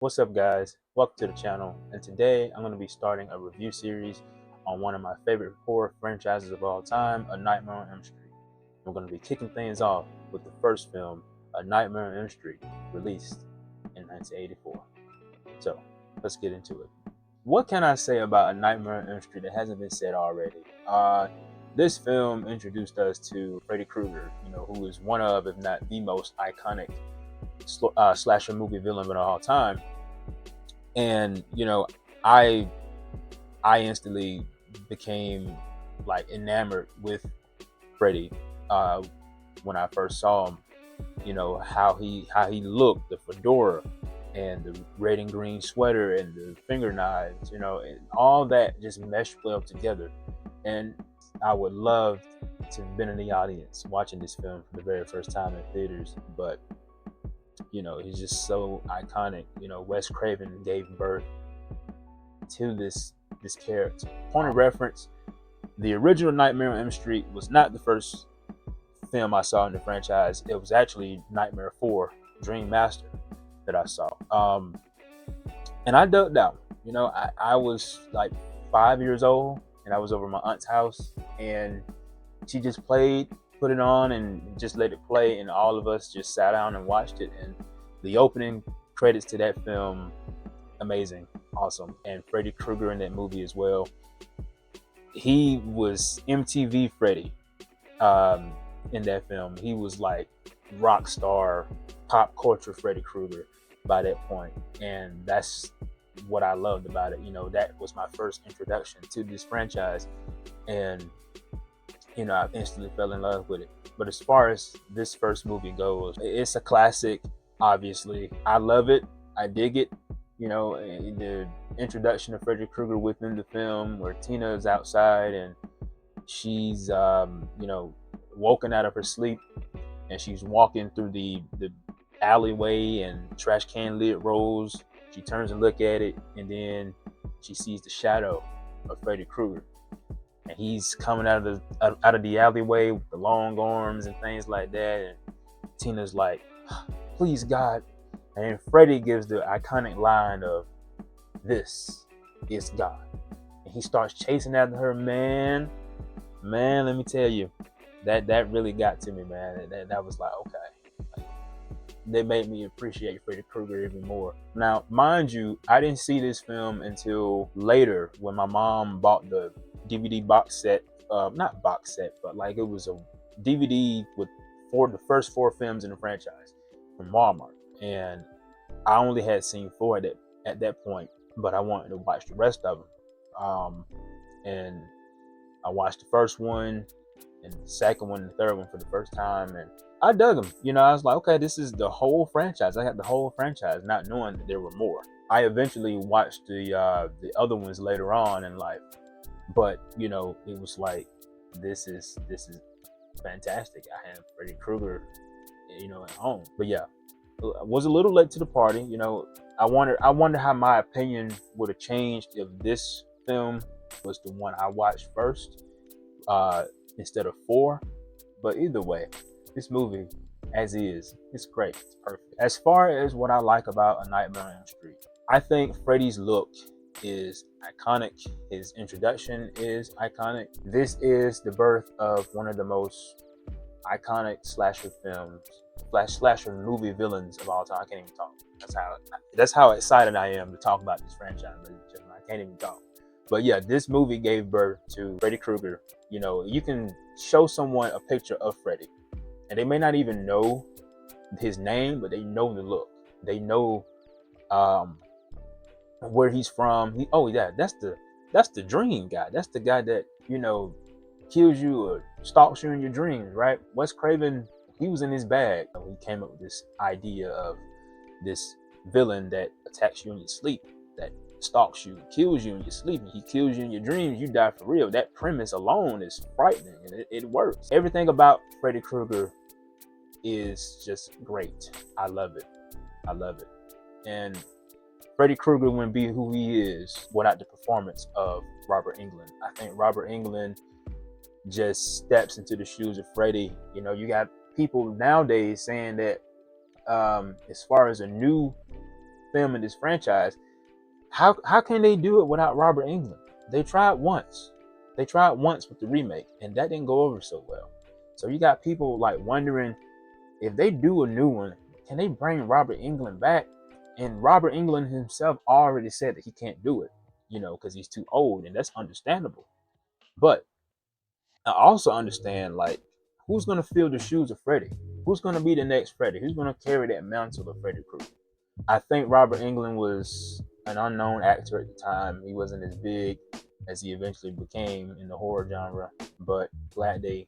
What's up, guys? Welcome to the channel. And today I'm going to be starting a review series on one of my favorite horror franchises of all time, A Nightmare on Elm Street. We're going to be kicking things off with the first film, A Nightmare on Elm Street, released in 1984. So let's get into it. What can I say about A Nightmare on Elm Street that hasn't been said already? This film introduced us to Freddy Krueger, who is one of, if not the most iconic slasher movie villain of all time. And I I instantly became like enamored with Freddy when I first saw him. How he looked, the fedora and the red and green sweater and the finger knives, and all that just meshed well together. And I would love to have been in the audience watching this film for the very first time in theaters, but he's just so iconic. Wes Craven gave birth to this character. Point of reference: the original Nightmare on Elm Street was not the first film I saw in the franchise. It was actually Nightmare 4, Dream Master, that I saw. And I ducked out. I was like 5 years old, and I was over at my aunt's house, and she just put it on, and just let it play, and all of us just sat down and watched it. And the opening credits to that film, amazing, awesome. And Freddy Krueger in that movie as well. He was MTV Freddy in that film. He was like rock star, pop culture Freddy Krueger by that point, and that's what I loved about it. That was my first introduction to this franchise, and I instantly fell in love with it. But as far as this first movie goes, it's a classic. Obviously, I love it. I dig it. The introduction of Freddy Krueger within the film, where Tina is outside and she's, woken out of her sleep, and she's walking through the alleyway, and trash can lid rolls. She turns and look at it, and then she sees the shadow of Freddy Krueger, and he's coming out of the alleyway with the long arms and things like that. And Tina's like, "Please, God." And Freddy gives the iconic line of, "This is God." And he starts chasing after her. Man, let me tell you, that really got to me, man. That was like, okay. They made me appreciate Freddy Krueger even more. Now, mind you, I didn't see this film until later, when my mom bought the DVD box set. Not box set, but like it was a DVD with the first 4 films in the franchise from Walmart. And I only had seen 4 at that point, but I wanted to watch the rest of them. And I watched the first one, and the second one, and the third one for the first time, and I dug them. I was like, okay, this is the whole franchise. I had the whole franchise, not knowing that there were more. I eventually watched the other ones later on in life, but it was like, this is fantastic. I have Freddy Krueger, at home. But yeah, I was a little late to the party. I wonder how my opinion would have changed if this film was the one I watched first, instead of 4. But either way, this movie, as is, it's great. It's perfect. As far as what I like about A Nightmare on Elm Street, I think Freddy's look is iconic. His introduction is iconic. This is the birth of one of the most iconic slasher films, slasher movie villains of all time. I can't even talk. That's how excited I am to talk about this franchise. I can't even talk. But yeah, this movie gave birth to Freddy Krueger. You can show someone a picture of Freddy, and they may not even know his name, but they know the look. They know where he's from. Oh yeah, that's the dream guy. That's the guy that kills you or stalks you in your dreams, right? Wes Craven, he was in his bag when he came up with this idea of this villain that attacks you in your sleep, that stalks you, kills you in your sleep, and he kills you in your dreams. You die for real. That premise alone is frightening, and it works. Everything about Freddy Krueger is just great. I love it. And Freddy Krueger wouldn't be who he is without the performance of Robert Englund. I think Robert Englund just steps into the shoes of Freddy. You got people nowadays saying that, as far as a new film in this franchise, how can they do it without Robert Englund? They tried once. They tried once with the remake, and that didn't go over so well. So you got people like wondering if they do a new one, can they bring Robert Englund back? And Robert Englund himself already said that he can't do it, because he's too old, and that's understandable. But I also understand, like, who's gonna fill the shoes of Freddy? Who's gonna be the next Freddy? Who's gonna carry that mantle of Freddy Krueger? I think Robert Englund was an unknown actor at the time. He wasn't as big as he eventually became in the horror genre, but glad they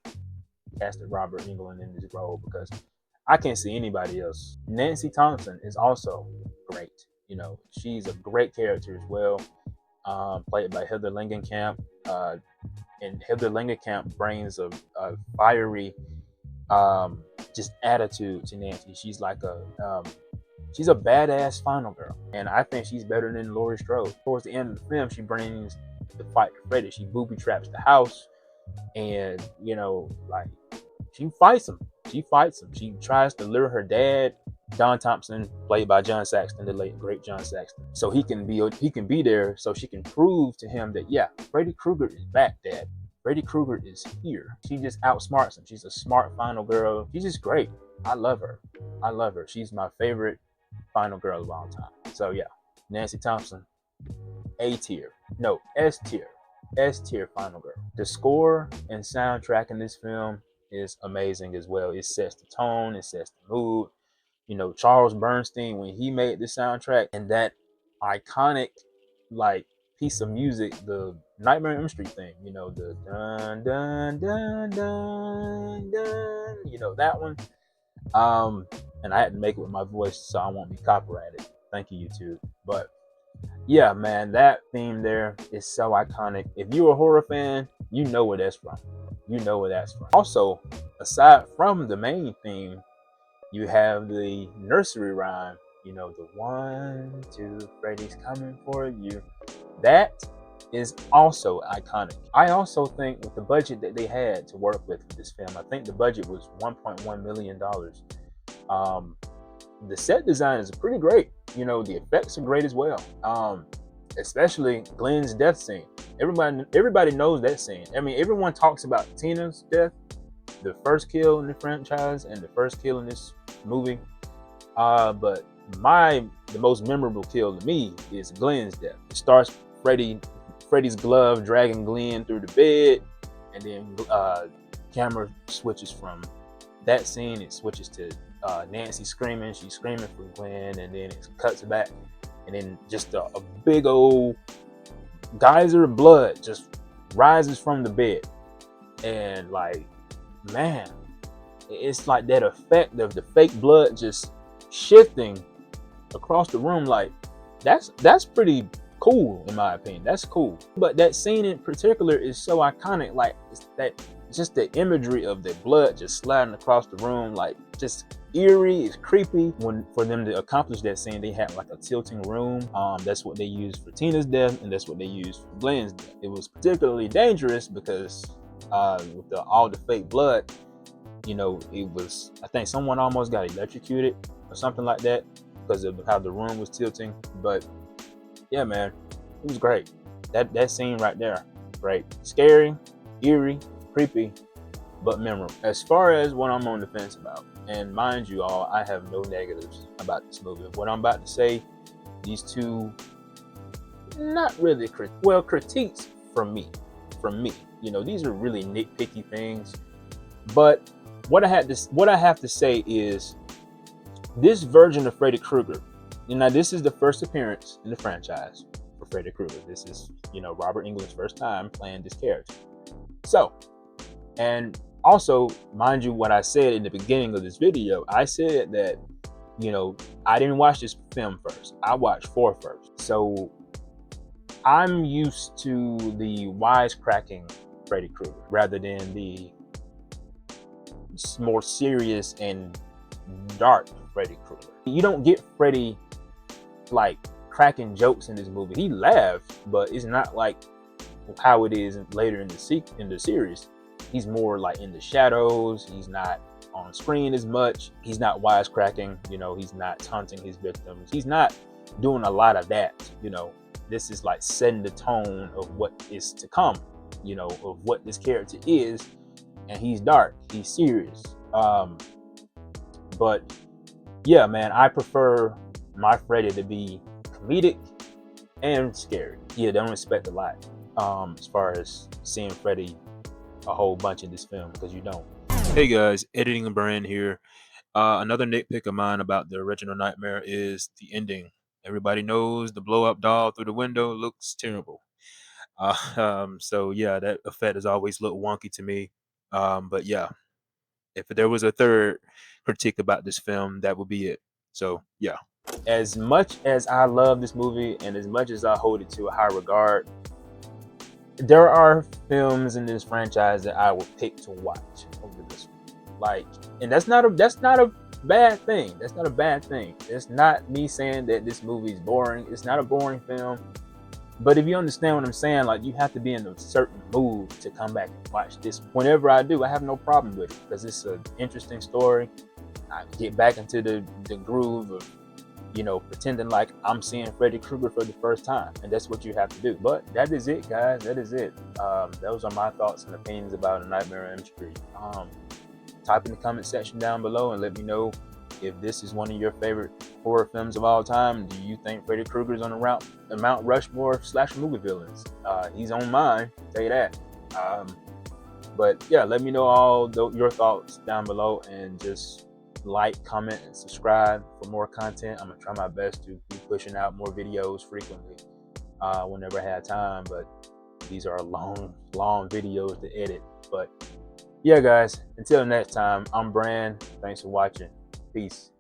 casted Robert Englund in this role because I can't see anybody else. Nancy Thompson is also great. She's a great character as well, played by Heather Langenkamp. And Heather Langenkamp brings a fiery just attitude to Nancy. She's like she's a badass final girl, and I think she's better than Laurie Strode. Towards the end of the film, she brings the fight to Freddy. She booby traps the house, and like, she fights him. She tries to lure her dad, Don Thompson, played by John Saxon, the late great John Saxon, so he can be there, so she can prove to him that, yeah, Freddy Krueger is back, Dad. Freddy Krueger is here. She just outsmarts him. She's a smart final girl. She's just great. I love her. She's my favorite final girl of all time. So yeah, Nancy Thompson, S tier final girl. The score and soundtrack in this film is amazing as well. It sets the tone, it sets the mood. Charles Bernstein, when he made the soundtrack, and that iconic like piece of music, the Nightmare on Elm Street thing, the dun dun dun dun dun, that one. And I had to make it with my voice so I won't be copyrighted. Thank you, YouTube. But yeah, man, that theme there is so iconic. If you're a horror fan, you know where that's from. Also, aside from the main theme, you have the nursery rhyme, the 1, 2, Freddy's coming for you. That is also iconic. I also think with the budget that they had to work with this film, I think the budget was $1.1 million. The set design is pretty great. The effects are great as well. Especially Glenn's death scene. Everybody knows that scene. I mean, everyone talks about Tina's death, the first kill in the franchise and the first kill in this movie. But the most memorable kill to me is Glenn's death. It starts Freddy's glove dragging Glenn through the bed, and then camera switches from that scene. It switches to Nancy screaming. She's screaming for Glenn, and then it cuts back, and then just a big old geyser of blood just rises from the bed. And like, man, it's like that effect of the fake blood just shifting across the room. Like, that's pretty cool, in my opinion. That's cool. But that scene in particular is so iconic. Like, it's just the imagery of the blood just sliding across the room, like, just eerie. It's creepy. For them to accomplish that scene, they had like a tilting room. That's what they used for Tina's death, and that's what they used for Glenn's death. It was particularly dangerous because with all the fake blood, it was, I think someone almost got electrocuted or something like that because of how the room was tilting. But yeah, man, it was great. That scene right there, great. Scary, eerie, creepy, but memorable. As far as what I'm on the fence about, and mind you all, I have no negatives about this movie. What I'm about to say, these two, not really critiques from me. These are really nitpicky things. But what I have to say is, this version of Freddy Krueger, this is the first appearance in the franchise for Freddy Krueger. This is, Robert Englund's first time playing this character. So, and also, mind you, what I said in the beginning of this video, I said that, I didn't watch this film first. I watched 4 first. So I'm used to the wisecracking Freddy Krueger rather than the more serious and dark Freddy Krueger. You don't get Freddy like cracking jokes in this movie. He laughed, but it's not like how it is later in the series. He's more like in the shadows. He's not on screen as much. He's not wisecracking. He's not taunting his victims. He's not doing a lot of that. This is like setting the tone of what is to come, of what this character is. And he's dark, he's serious. But yeah, man, I prefer my Freddy to be comedic and scary. Yeah, they don't expect a lot as far as seeing Freddy a whole bunch in this film, because you don't. Hey guys, editing and Bran here. Another nitpick of mine about the original Nightmare is the ending. Everybody knows the blow up doll through the window looks terrible. So yeah, that effect has always looked wonky to me. But yeah, if there was a third critique about this film, that would be it. So yeah. As much as I love this movie and as much as I hold it to a high regard, there are films in this franchise that I would pick to watch over this one. Like, and that's not a bad thing. That's not a bad thing. It's not me saying that this movie is boring. It's not a boring film. But if you understand what I'm saying, like, you have to be in a certain mood to come back and watch this. Whenever I do, I have no problem with it because it's an interesting story. I get back into the groove of, pretending like I'm seeing Freddy Krueger for the first time. And that's what you have to do. But that is it, guys. That is it. Those are my thoughts and opinions about A Nightmare on Elm Street. Type in the comment section down below and let me know if this is one of your favorite horror films of all time. Do you think Freddy Krueger's on the Mount Rushmore of slasher movie villains? He's on mine, I'll tell you that. But yeah, let me know all your thoughts down below, and just like, comment, and subscribe for more content. I'm gonna try my best to be pushing out more videos frequently whenever I have time, but these are long videos to edit. But yeah, guys, until next time, I'm Bran. Thanks for watching. Peace.